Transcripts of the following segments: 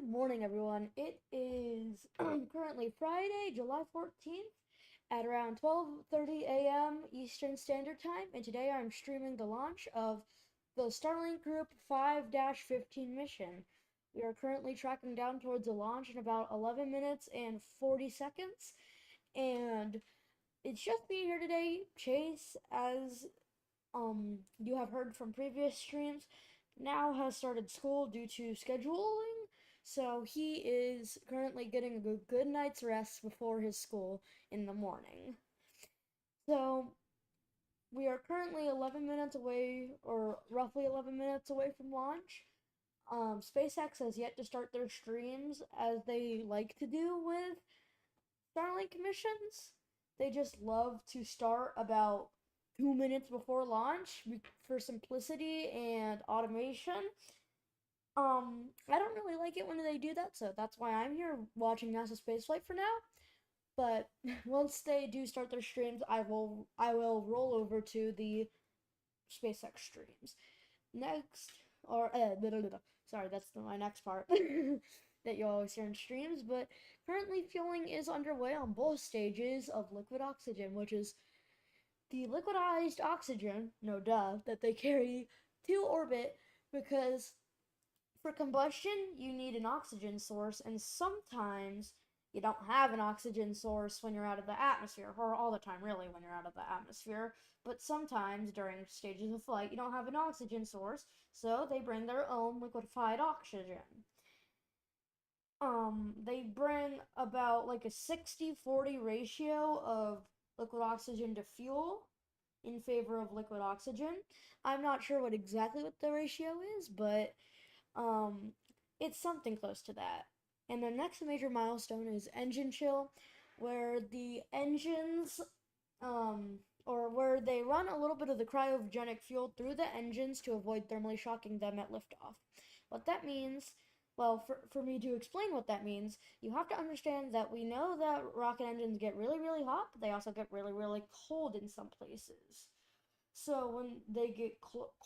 Good morning, everyone. It is currently Friday, July 14th at around 12:30 a.m. Eastern Standard Time, and today I'm streaming the launch of the Starlink Group 5-15 mission. We are currently tracking down towards the launch in about 11 minutes and 40 seconds, and it's just me here today, Chase, as you have heard from previous streams, now has started school due to scheduling, so he is currently getting a good night's rest before his school in the morning. So we are currently 11 minutes away, or roughly 11 minutes away from launch. SpaceX has yet to start their streams as they like to do with Starlink missions. They just love to start about 2 minutes before launch for simplicity and automation. I don't really like it when they do that, so that's why I'm here watching NASA spaceflight for now. But once they do start their streams, I will roll over to the SpaceX streams. Next, or blah, blah, blah. Sorry, that's my next part that you always hear in streams. But currently, fueling is underway on both stages of liquid oxygen, which is the liquidized oxygen, no duh, that they carry to orbit because for combustion you need an oxygen source, and sometimes you don't have an oxygen source when you're out of the atmosphere, or all the time really when you're out of the atmosphere, but sometimes during stages of flight you don't have an oxygen source, so they bring their own liquefied oxygen. They bring about like a 60-40 ratio of liquid oxygen to fuel in favor of liquid oxygen. I'm not sure what the ratio is, but um, it's something close to that. And the next major milestone is engine chill, where the engines, or where they run a little bit of the cryogenic fuel through the engines to avoid thermally shocking them at liftoff. What that means, well, for me to explain what that means, you have to understand that we know that rocket engines get really, really hot, but they also get really, really cold in some places. So when they get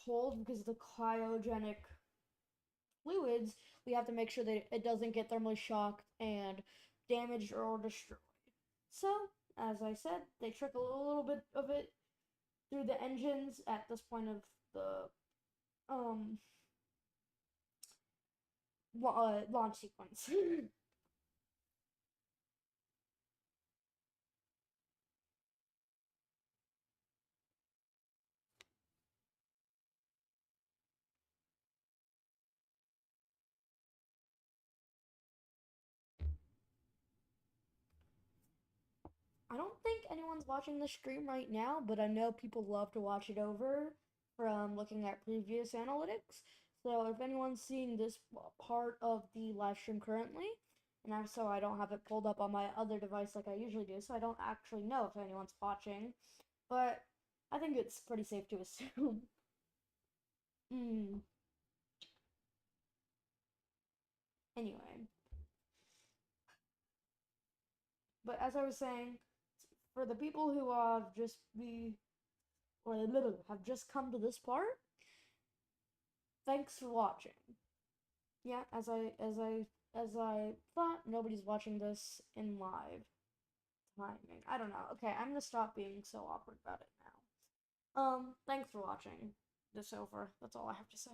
cold because of the cryogenic fluids, we have to make sure that it doesn't get thermally shocked and damaged or destroyed. So, as I said, they trickle a little bit of it through the engines at this point of the um launch sequence. I don't think anyone's watching the stream right now, but I know people love to watch it over from looking at previous analytics. So if anyone's seeing this part of the live stream currently, and also I don't have it pulled up on my other device like I usually do, so I don't actually know if anyone's watching, but I think it's pretty safe to assume. mm. Anyway, but as I was saying, for the people who have just come to this part, thanks for watching. Yeah, as I thought, nobody's watching this in live timing. I don't know. Okay, I'm gonna stop being so awkward about it now. Thanks for watching this over. That's all I have to say.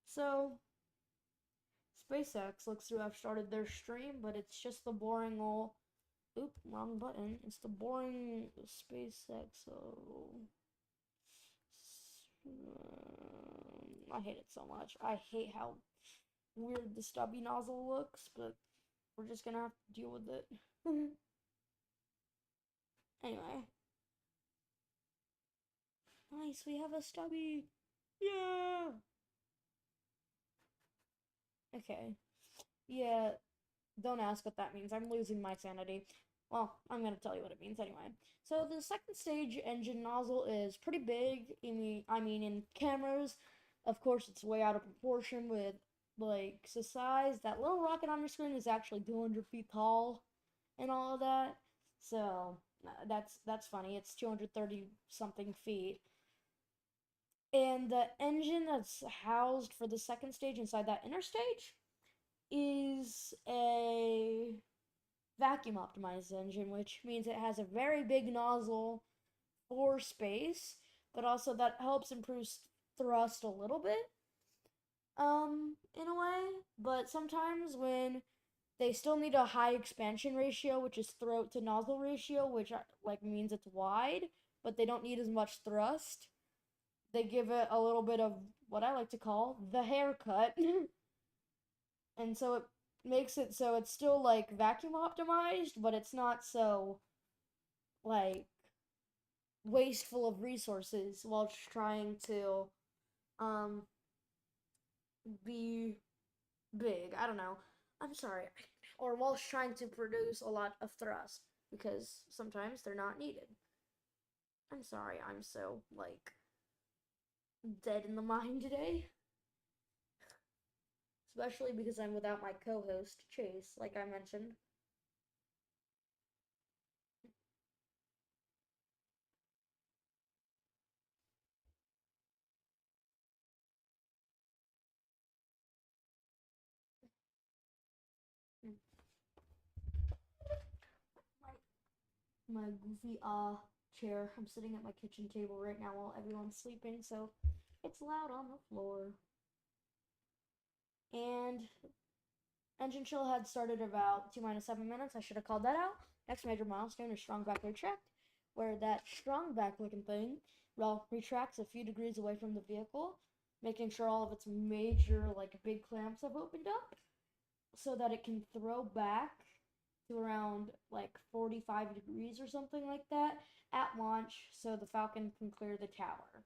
So, SpaceX looks to have started their stream, but it's just the boring old. Oop, wrong button. It's the boring SpaceX. So, I hate it so much. I hate how weird the stubby nozzle looks, but we're just gonna have to deal with it. Anyway, nice, we have a stubby. Yeah. Okay. Yeah, don't ask what that means. I'm losing my sanity. Well, I'm gonna tell you what it means anyway. So the second stage engine nozzle is pretty big. I mean, in cameras, of course, it's way out of proportion with like the size. That little rocket on your screen is actually 200 feet tall, and all of that. So that's funny. It's 230 something feet. And the engine that's housed for the second stage inside that inner stage is a vacuum optimized engine, which means it has a very big nozzle for space, but also that helps improve thrust a little bit, in a way. But sometimes when they still need a high expansion ratio, which is throat to nozzle ratio, which like means it's wide, but they don't need as much thrust. They give it a little bit of what I like to call the haircut, and so it makes it so it's still like vacuum optimized, but it's not so like wasteful of resources while trying to um be big. I don't know. I'm sorry. Or whilst trying to produce a lot of thrust because sometimes they're not needed. I'm sorry. I'm so like dead in the mind today, especially because I'm without my co-host Chase, like I mentioned. My goofy chair. I'm sitting at my kitchen table right now while everyone's sleeping, so it's loud on the floor. And engine chill had started about T minus 7 minutes. I should have called that out. Next major milestone is strong back retract, where that strong back looking thing, well, retracts a few degrees away from the vehicle, making sure all of its major, like, big clamps have opened up so that it can throw back to around like 45 degrees or something like that at launch so the Falcon can clear the tower.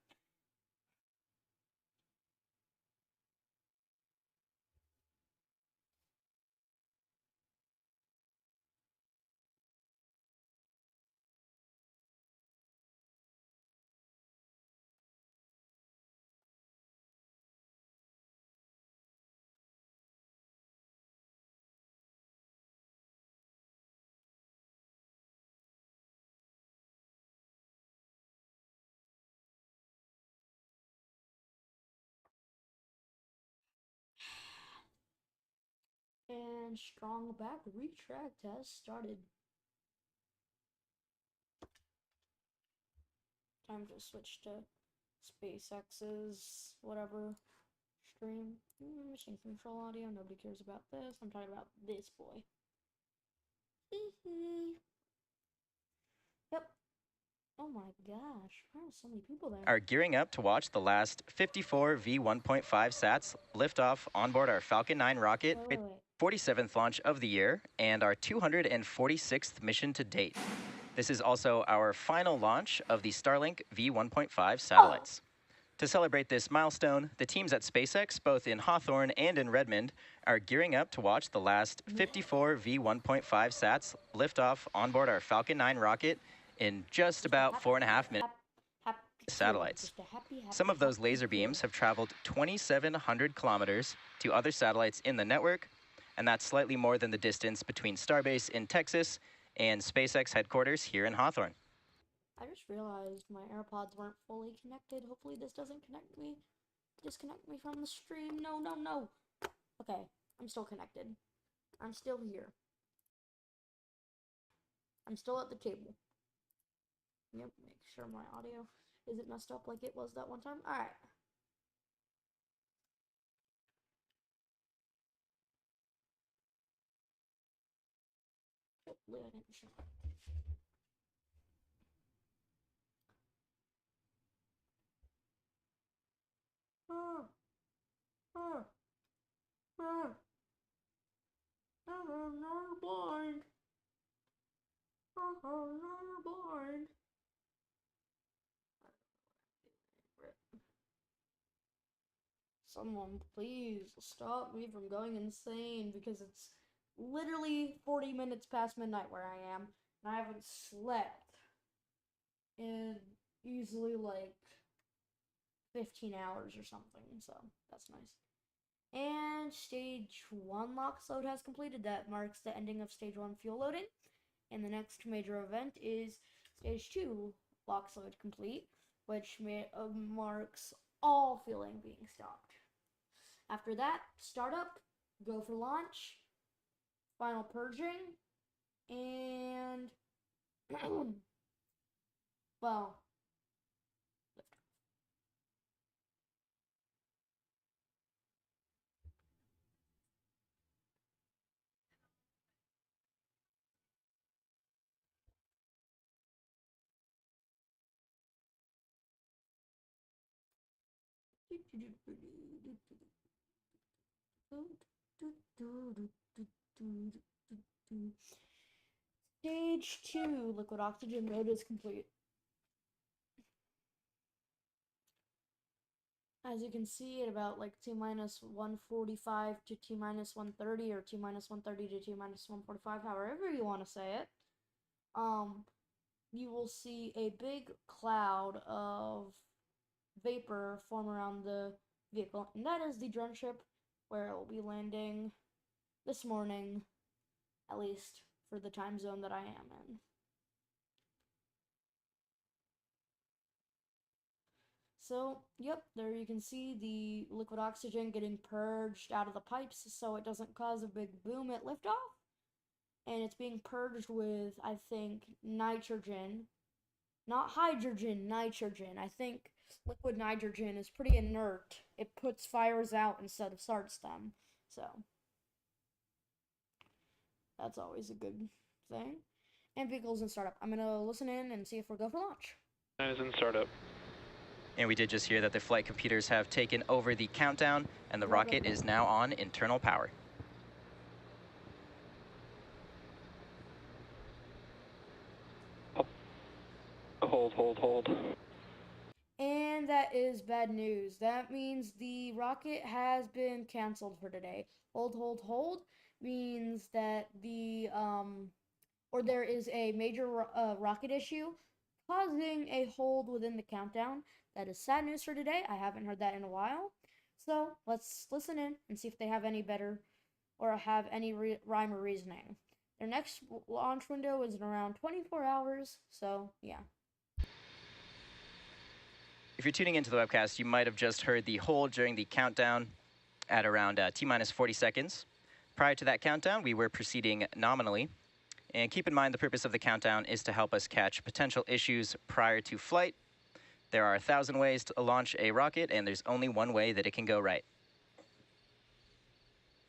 And strong back retract has started. Time to switch to SpaceX's whatever stream. Machine control audio. Nobody cares about this. I'm talking about this boy. Yep. Oh my gosh. Why are so many people there? Are gearing up to watch the last 54 V1.5 sats lift off onboard our Falcon 9 rocket. Wait. 47th launch of the year and our 246th mission to date. This is also our final launch of the Starlink V1.5 satellites. To celebrate this milestone, the teams at SpaceX, both in Hawthorne and in Redmond, are gearing up to watch the last 54 V1.5 sats lift off onboard our Falcon 9 rocket in just about 4.5 minutes. Satellites. Some of those laser beams have traveled 2,700 kilometers to other satellites in the network, and that's slightly more than the distance between Starbase in Texas and SpaceX headquarters here in Hawthorne. I just realized my AirPods weren't fully connected. Hopefully this doesn't disconnect me from the stream. No. Okay, I'm still connected. I'm still here. I'm still at the table. Yep, make sure my audio isn't messed up like it was that one time. Alright. Hopefully I didn't show. Ah, ah, ah. I'm not blind. I'm not blind. Someone please stop me from going insane because it's literally 40 minutes past midnight where I am, and I haven't slept in easily like 15 hours or something, so that's nice. And stage 1 LOX load has completed. That marks the ending of stage 1 fuel loading. And the next major event is stage 2 LOX load complete, which marks all fueling being stopped. After that, start up, go for launch, final purging, and well, Stage 2 liquid oxygen mode is complete. As you can see, at about like T minus 145 to T minus 130, or T minus 130 to T minus 145, however you want to say it, you will see a big cloud of vapor form around the vehicle, and that is the drone ship where it will be landing this morning, at least for the time zone that I am in. So, yep, there you can see the liquid oxygen getting purged out of the pipes so it doesn't cause a big boom at liftoff. And it's being purged with, I think, nitrogen. Not hydrogen, nitrogen. I think liquid nitrogen is pretty inert. It puts fires out instead of starts them. So, that's always a good thing. And vehicles in startup. I'm gonna listen in and see if we'll go for launch. Is in startup. And we did just hear that the flight computers have taken over the countdown, and the rocket is now on internal power. Hold. And that is bad news. That means the rocket has been canceled for today. Hold means that or there is a major rocket issue causing a hold within the countdown. That is sad news for today. I haven't heard that in a while. So let's listen in and see if they have any better or have any rhyme or reasoning. Their next launch window is in around 24 hours. So yeah. If you're tuning into the webcast, you might have just heard the hold during the countdown at around T minus 40 seconds. Prior to that countdown, we were proceeding nominally. And keep in mind, the purpose of the countdown is to help us catch potential issues prior to flight. There are 1,000 ways to launch a rocket, and there's only one way that it can go right.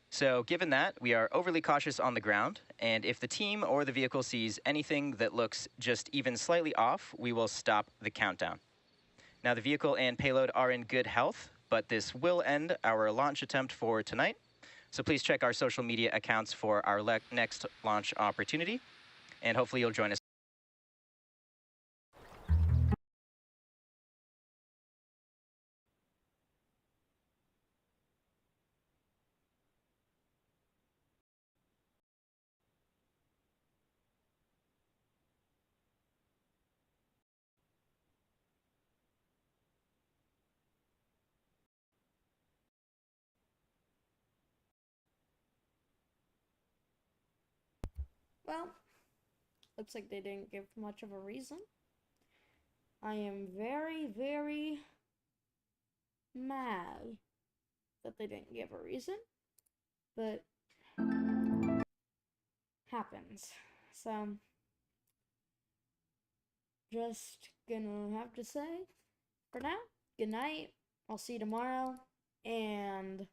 So given that, we are overly cautious on the ground, and if the team or the vehicle sees anything that looks just even slightly off, we will stop the countdown. Now, the vehicle and payload are in good health, but this will end our launch attempt for tonight. So please check our social media accounts for our next launch opportunity, and hopefully you'll join us. Well, looks like they didn't give much of a reason. I am very, very mad that they didn't give a reason, but happens. So, just gonna have to say, for now, good night. I'll see you tomorrow, and